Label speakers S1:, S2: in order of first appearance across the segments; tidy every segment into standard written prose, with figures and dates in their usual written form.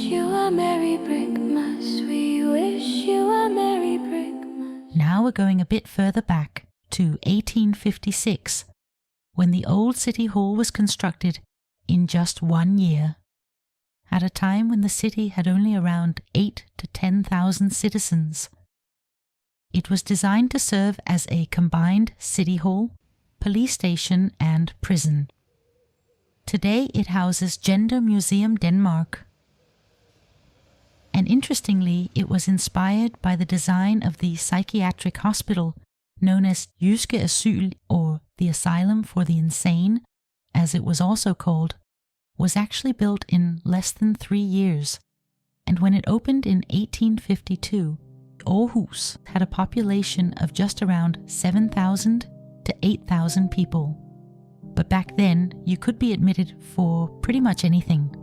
S1: you a merry Brickmas. We wish you a merry Brickmas.
S2: Now we're going a bit further back to 1856, when the old City Hall was constructed in just 1 year, at a time when the city had only around 8,000 to 10,000 citizens. It was designed to serve as a combined city hall, police station and prison. Today it houses Gender Museum Denmark. And interestingly, it was inspired by the design of the psychiatric hospital known as Jydske Asyl, or the Asylum for the Insane, as it was also called, was actually built in less than 3 years. And when it opened in 1852, Aarhus had a population of just around 7,000 to 8,000 people. But back then, you could be admitted for pretty much anything.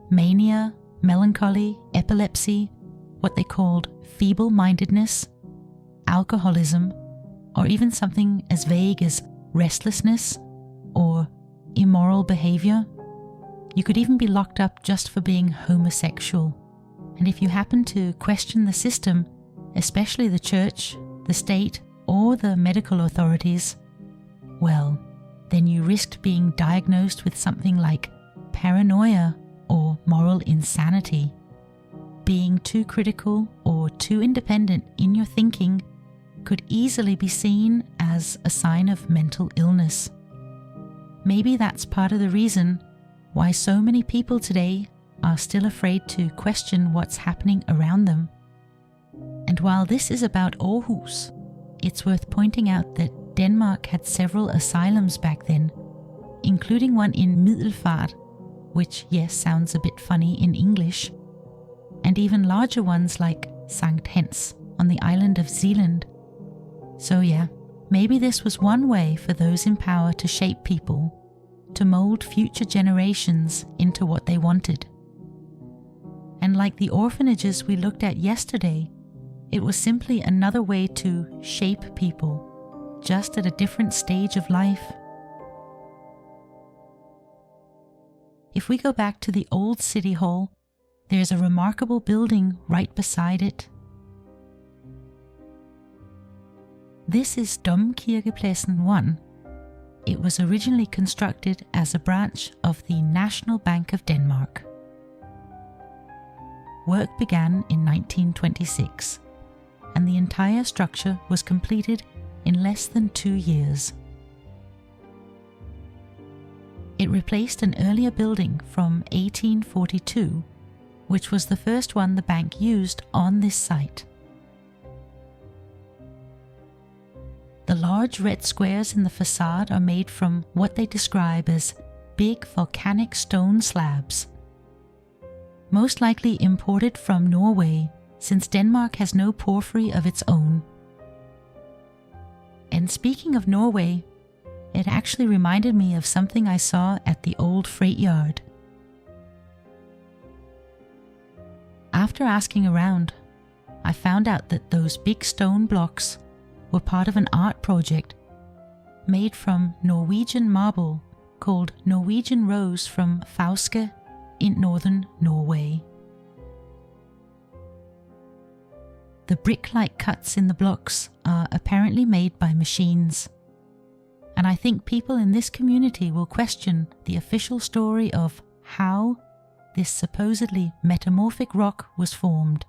S2: Mania, melancholy, epilepsy, what they called feeble-mindedness, alcoholism, or even something as vague as restlessness or immoral behaviour. You could even be locked up just for being homosexual. And if you happen to question the system, especially the church, the state, or the medical authorities, well, then you risked being diagnosed with something like paranoia or moral insanity. Being too critical or too independent in your thinking could easily be seen as a sign of mental illness. Maybe that's part of the reason why so many people today are still afraid to question what's happening around them. And while this is about Aarhus, it's worth pointing out that Denmark had several asylums back then, including one in Middelfart, which yes sounds a bit funny in English, and even larger ones like Sankt Hans on the island of Zealand. So yeah, maybe this was one way for those in power to shape people, to mold future generations into what they wanted. And like the orphanages we looked at yesterday, it was simply another way to shape people, just at a different stage of life. If we go back to the old City Hall, there's a remarkable building right beside it. This is Domkirkepladsen 1. It was originally constructed as a branch of the National Bank of Denmark. Work began in 1926, and the entire structure was completed in less than 2 years. It replaced an earlier building from 1842, which was the first one the bank used on this site. The large red squares in the facade are made from what they describe as big volcanic stone slabs, most likely imported from Norway, since Denmark has no porphyry of its own. And speaking of Norway, it actually reminded me of something I saw at the old freight yard. After asking around, I found out that those big stone blocks were part of an art project made from Norwegian marble called Norwegian Rose from Fauske in northern Norway. The brick-like cuts in the blocks are apparently made by machines, and I think people in this community will question the official story of how this supposedly metamorphic rock was formed.